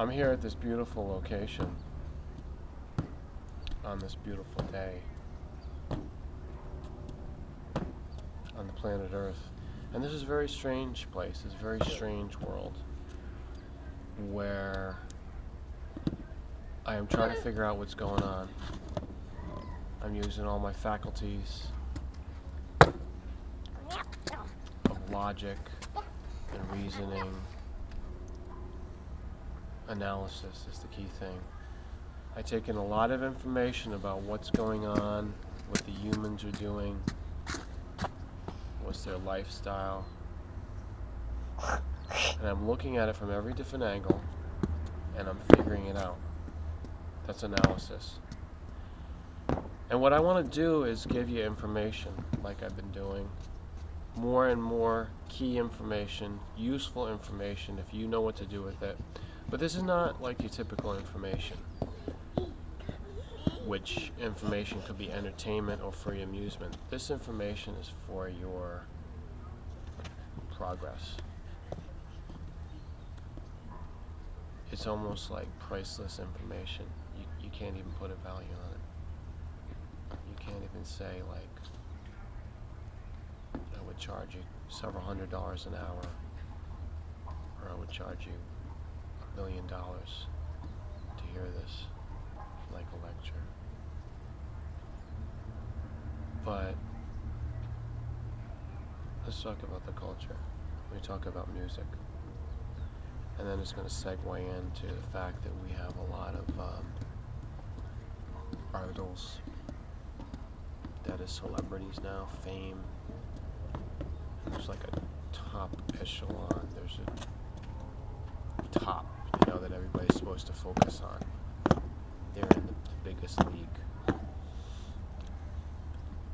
I'm here at this beautiful location on this beautiful day on the planet Earth. And this is a very strange place, it's a very strange world where I am trying to figure out what's going on. I'm using all my faculties of logic and reasoning. Analysis is the key thing. I take in a lot of information about what's going on, what the humans are doing, what's their lifestyle, and I'm looking at it from every different angle, and I'm figuring it out. That's analysis. And what I want to do is give you information, like I've been doing. More and more key information, useful information, if you know what to do with it. But this is not like your typical information, which information could be entertainment or for your amusement. This information is for your progress. It's almost like priceless information. You can't even put a value on it. You can't even say, like, I would charge you several $100s an hour, or I would charge you $1 million to hear this, like a lecture. But let's talk about the culture. We talk about music. And then it's going to segue into the fact that we have a lot of idols, that is celebrities now, fame. There's like a top echelon, there's a top, you know, that everybody's supposed to focus on. They're in the biggest league.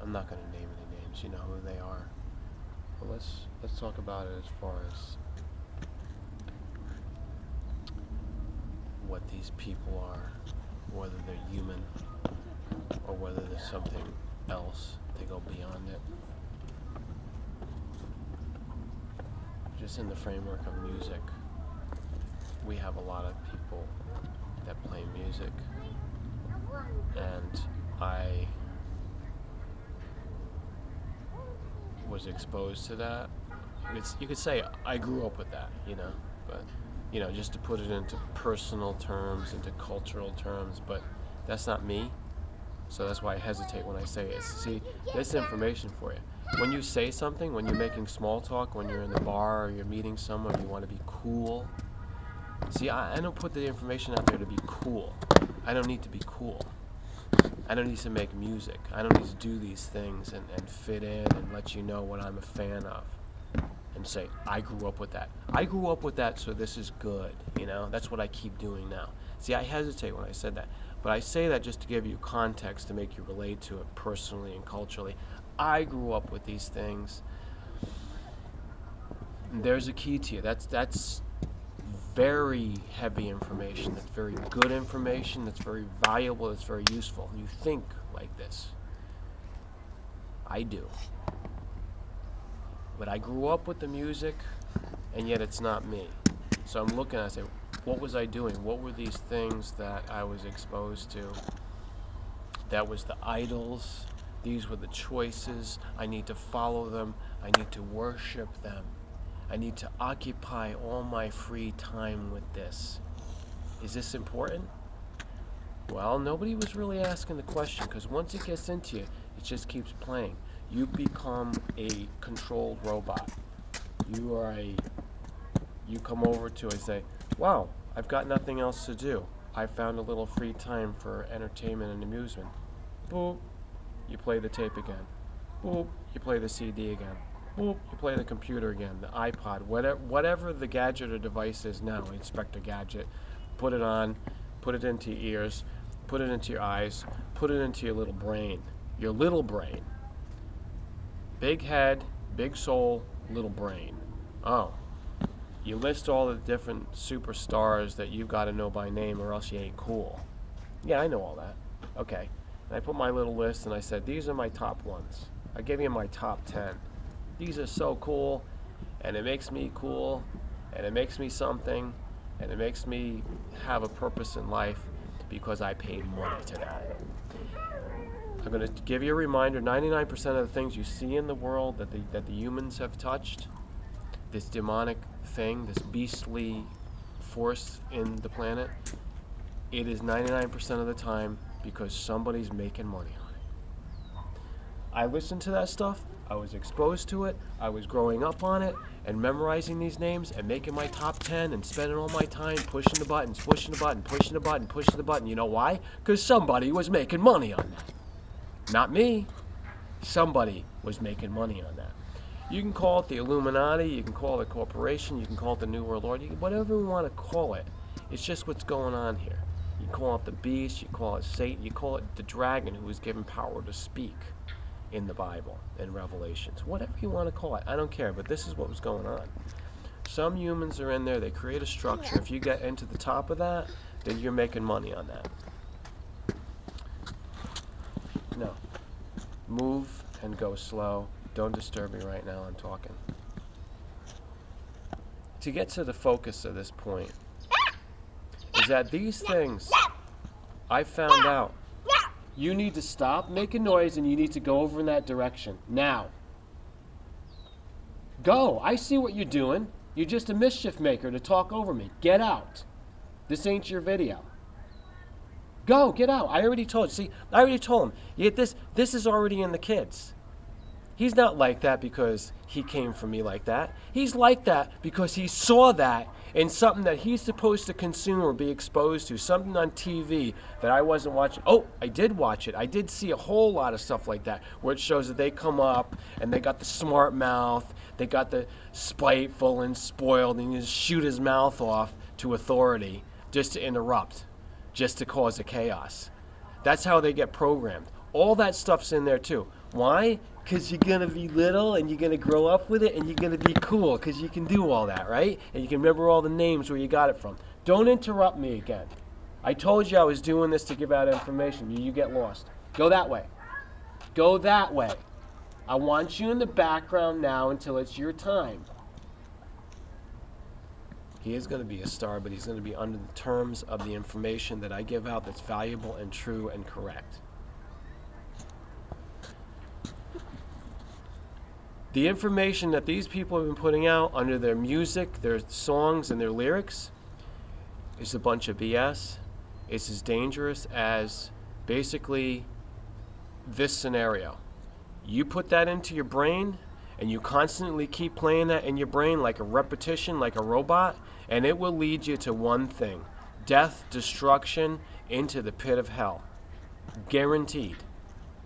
I'm not going to name any names, you know who they are. But let's talk about it as far as what these people are, whether they're human or whether there's something else. They go beyond it. Just in the framework of music, we have a lot of people that play music, and I was exposed to that. You could say I grew up with that, you know, but you know, just to put it into personal terms, into cultural terms, but that's not me. So that's why I hesitate when I say it. See, there's information for you. When you say something, when you're making small talk, when you're in the bar or you're meeting someone, you want to be cool. See, I don't put the information out there to be cool. I don't need to be cool. I don't need to make music. I don't need to do these things and fit in and let you know what I'm a fan of. And say, I grew up with that. I grew up with that, so this is good, you know? That's what I keep doing now. See, I hesitate when I said that. But I say that just to give you context, to make you relate to it personally and culturally. I grew up with these things. And there's a key to you. That's very heavy information. That's very good information. That's very valuable. That's very useful. You think like this. I do. But I grew up with the music, and yet it's not me. So I'm looking, I say, what was I doing? What were these things that I was exposed to? That was the idols. These were the choices. I need to follow them. I need to worship them. I need to occupy all my free time with this. Is this important? Well, nobody was really asking the question, because once it gets into you, it just keeps playing. You become a controlled robot. You come over to and say, wow, I've got nothing else to do. I found a little free time for entertainment and amusement. Boop, you play the tape again. Boop, you play the CD again. Boop, you play the computer again, the iPod, whatever the gadget or device is now, Inspector Gadget. Put it on, put it into your ears, put it into your eyes, put it into your little brain. Your little brain. Big head, big soul, little brain. Oh, you list all the different superstars that you've got to know by name or else you ain't cool. Yeah, I know all that. Okay. And I put my little list and I said, these are my top ones. I gave you my top 10. These are so cool, and it makes me cool, and it makes me something, and it makes me have a purpose in life because I paid money to that. I'm going to give you a reminder, 99% of the things you see in the world that the humans have touched, this demonic thing, this beastly force in the planet, it is 99% of the time because somebody's making money on it. I listened to that stuff, I was exposed to it, I was growing up on it, and memorizing these names and making my top 10 and spending all my time pushing the buttons, pushing the button, pushing the button, pushing the button. You know why? Because somebody was making money on that. Not me. Somebody was making money on that. You can call it the Illuminati, you can call it a corporation, you can call it the New World Order, whatever you want to call it. It's just what's going on here. You call it the beast, you call it Satan, you call it the dragon who was given power to speak in the Bible, in Revelations. Whatever you want to call it, I don't care, but this is what was going on. Some humans are in there, they create a structure. If you get into the top of that, then you're making money on that. No. Move and go slow. Don't disturb me right now, I'm talking. To get to the focus of this point, is that these things I found out. You need to stop making noise and you need to go over in that direction. Now. Go. I see what you're doing. You're just a mischief maker to talk over me. Get out. This ain't your video. Go, get out. I already told you. See, I already told him. Yet this is already in the kids. He's not like that because he came from me like that. He's like that because he saw that in something that he's supposed to consume or be exposed to, something on TV that I wasn't watching. Oh, I did watch it. I did see a whole lot of stuff like that where it shows that they come up and they got the smart mouth, they got the spiteful and spoiled, and you just shoot his mouth off to authority just to interrupt, just to cause a chaos. That's how they get programmed. All that stuff's in there too. Why? Because you're going to be little and you're going to grow up with it and you're going to be cool because you can do all that, right? And you can remember all the names where you got it from. Don't interrupt me again. I told you I was doing this to give out information. You get lost. Go that way. Go that way. I want you in the background now until it's your time. He is going to be a star, but he's going to be under the terms of the information that I give out that's valuable and true and correct. The information that these people have been putting out under their music, their songs, and their lyrics is a bunch of BS. It's as dangerous as basically this scenario. You put that into your brain, and you constantly keep playing that in your brain like a repetition, like a robot, and it will lead you to one thing: death, destruction, into the pit of hell. Guaranteed.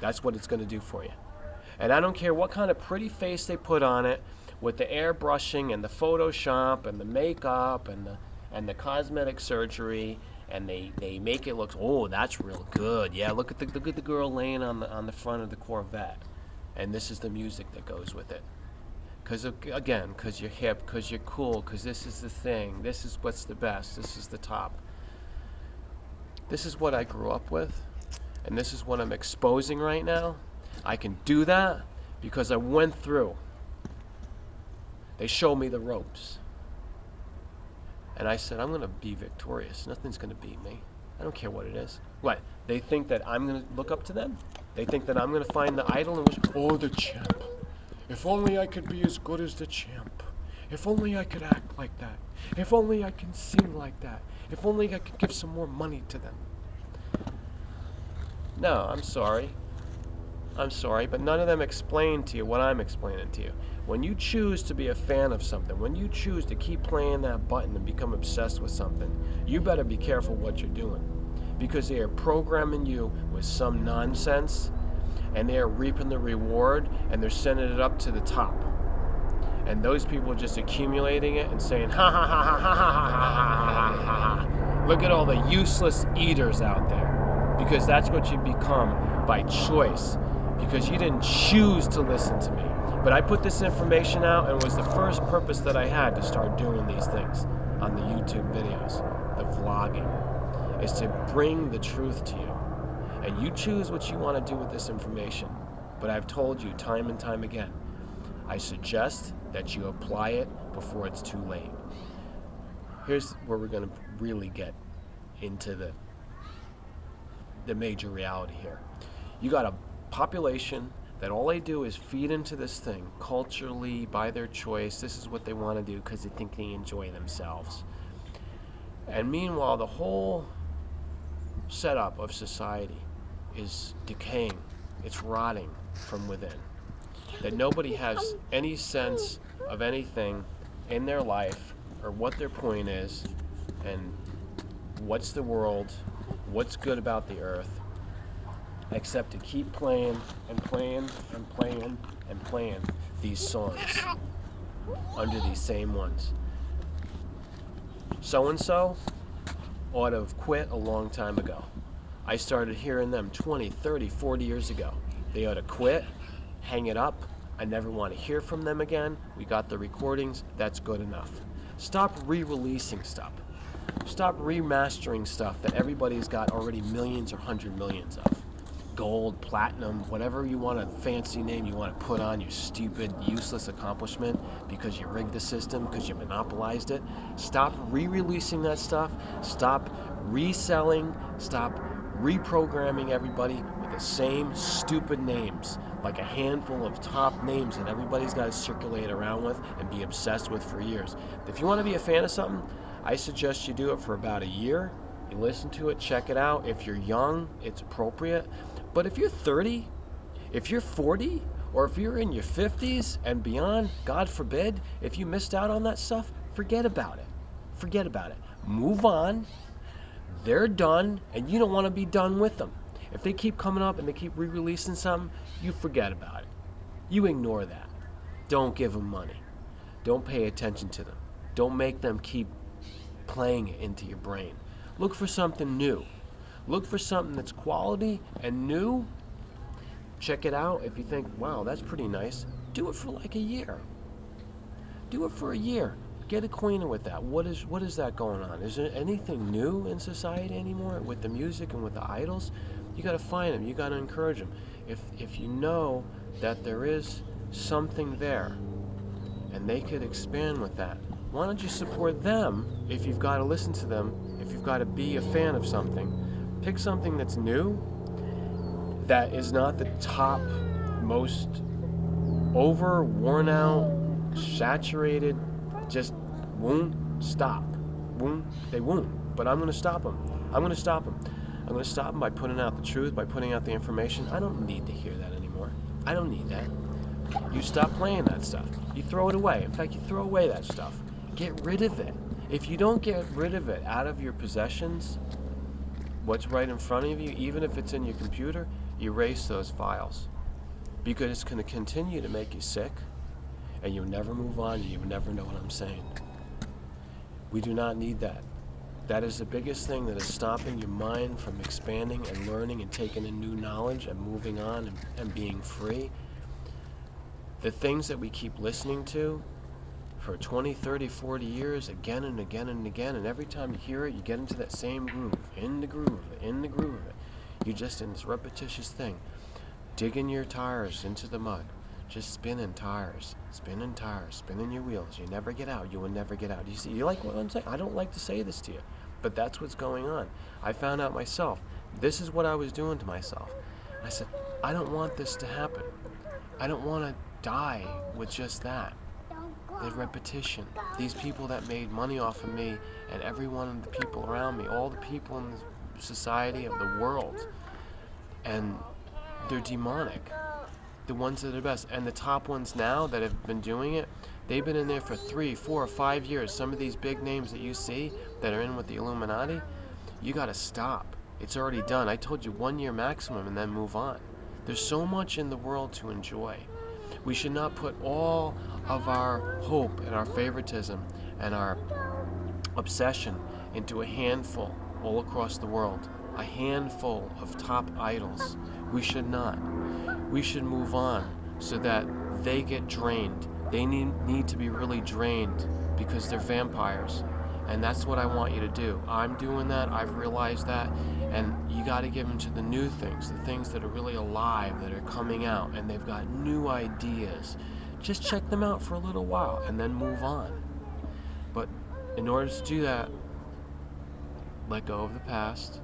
That's what it's going to do for you. And I don't care what kind of pretty face they put on it with the airbrushing and the Photoshop and the makeup and the cosmetic surgery, and they make it look, oh, that's real good. Yeah, look at the girl laying on the front of the Corvette. And this is the music that goes with it. Because you're hip, because you're cool, because this is the thing. This is what's the best. This is the top. This is what I grew up with, and this is what I'm exposing right now. I can do that because I went through. They showed me the ropes. And I said, I'm going to be victorious. Nothing's going to beat me. I don't care what it is. What? They think that I'm going to look up to them? They think that I'm going to find the idol and wish, oh, the champ. If only I could be as good as the champ. If only I could act like that. If only I can sing like that. If only I could give some more money to them. No, I'm sorry. I'm sorry, but none of them explain to you what I'm explaining to you. When you choose to be a fan of something, when you choose to keep playing that button and become obsessed with something, you better be careful what you're doing. Because they are programming you with some nonsense, and they are reaping the reward, and they're sending it up to the top. And those people are just accumulating it and saying, ha ha ha ha ha ha ha ha ha ha. Look at all the useless eaters out there. Because that's what you become by choice. Because you didn't choose to listen to me. But I put this information out, and it was the first purpose that I had to start doing these things on the YouTube videos, the vlogging, is to bring the truth to you. And you choose what you want to do with this information. But I've told you time and time again, I suggest that you apply it before it's too late. here's where we're going to really get into the major reality here. You got a population that all they do is feed into this thing culturally by their choice. This is what they want to do because they think they enjoy themselves. And meanwhile, the whole setup of society is decaying. It's rotting from within. That nobody has any sense of anything in their life or what their point is and what's the world, what's good about the earth, except to keep playing and playing and playing and playing these songs under these same ones. So-and-so ought to have quit a long time ago. I started hearing them 20, 30, 40 years ago. They ought to quit, hang it up. I never want to hear from them again. We got the recordings. That's good enough. Stop re-releasing stuff. Stop remastering stuff that everybody's got already millions or 100 millions of. Gold, platinum, whatever you want, a fancy name you want to put on your stupid, useless accomplishment because you rigged the system, because you monopolized it. Stop re-releasing that stuff. Stop reselling. Stop reprogramming everybody with the same stupid names, like a handful of top names that everybody's got to circulate around with and be obsessed with for years. If you want to be a fan of something, I suggest you do it for about a year. You listen to it, check it out. If you're young, it's appropriate. But if you're 30, if you're 40, or if you're in your 50s and beyond, God forbid, if you missed out on that stuff, forget about it. Forget about it. Move on. They're done, and you don't want to be done with them. If they keep coming up and they keep re-releasing something, you forget about it. You ignore that. Don't give them money. Don't pay attention to them. Don't make them keep playing it into your brain. Look for something new. Look for something that's quality and new. Check it out. If you think, wow, that's pretty nice, do it for like a year. Do it for a year. Get acquainted with that. What is that going on? Is there anything new in society anymore with the music and with the idols? You got to find them. You got to encourage them. If you know that there is something there and they could expand with that, why don't you support them? If you've got to listen to them, if you've got to be a fan of something, pick something that's new, that is not the top, most over, worn out, saturated, just won't stop. They won't. But I'm going to stop them. I'm going to stop them. I'm going to stop them by putting out the truth, by putting out the information. I don't need to hear that anymore. I don't need that. You stop playing that stuff. You throw it away. In fact, you throw away that stuff. Get rid of it. If you don't get rid of it out of your possessions, what's right in front of you, even if it's in your computer, erase those files. Because it's going to continue to make you sick, and you'll never move on, and you'll never know what I'm saying. We do not need that. That is the biggest thing that is stopping your mind from expanding and learning and taking in new knowledge and moving on and being free. The things that we keep listening to for 20, 30, 40 years, again and again and again, and every time you hear it, you get into that same groove, in the groove of it, in the groove of it. You're just in this repetitious thing, digging your tires into the mud, just spinning tires, spinning your wheels. You never get out. You will never get out. You see, you like what I'm saying? I don't like to say this to you, but that's what's going on. I found out myself. This is what I was doing to myself. I said, I don't want this to happen. I don't want to die with just that. The repetition. These people that made money off of me and every one of the people around me, all the people in the society of the world, and they're demonic. The ones that are best, and the top ones now that have been doing it, they've been in there for 3, 4, 5 years. Some of these big names that you see that are in with the Illuminati, you got to stop. It's already done. I told you 1 year maximum and then move on. There's so much in the world to enjoy. We should not put all of our hope and our favoritism and our obsession into a handful all across the world. A handful of top idols. We should not. We should move on so that they get drained. They need to be really drained because they're vampires. And that's what I want you to do. I'm doing that. I've realized that. And you got to give them to the new things, the things that are really alive, that are coming out, and they've got new ideas. Just check them out for a little while and then move on. But in order to do that, let go of the past,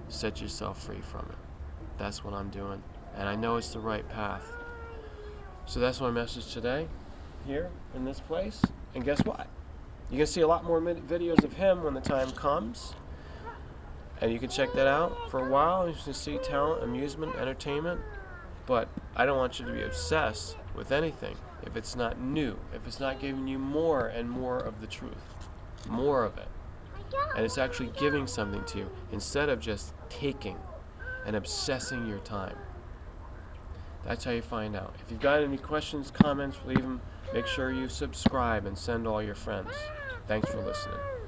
set yourself free from it. That's what I'm doing, and I know it's the right path. So that's my message today, here in this place. And guess what? You can see a lot more videos of him when the time comes, and you can check that out for a while. You can see talent, amusement, entertainment, but I don't want you to be obsessed with anything if it's not new, if it's not giving you more and more of the truth, more of it, and it's actually giving something to you instead of just taking and obsessing your time. That's how you find out. If you've got any questions, comments, leave them. Make sure you subscribe and send all your friends. Thanks for listening.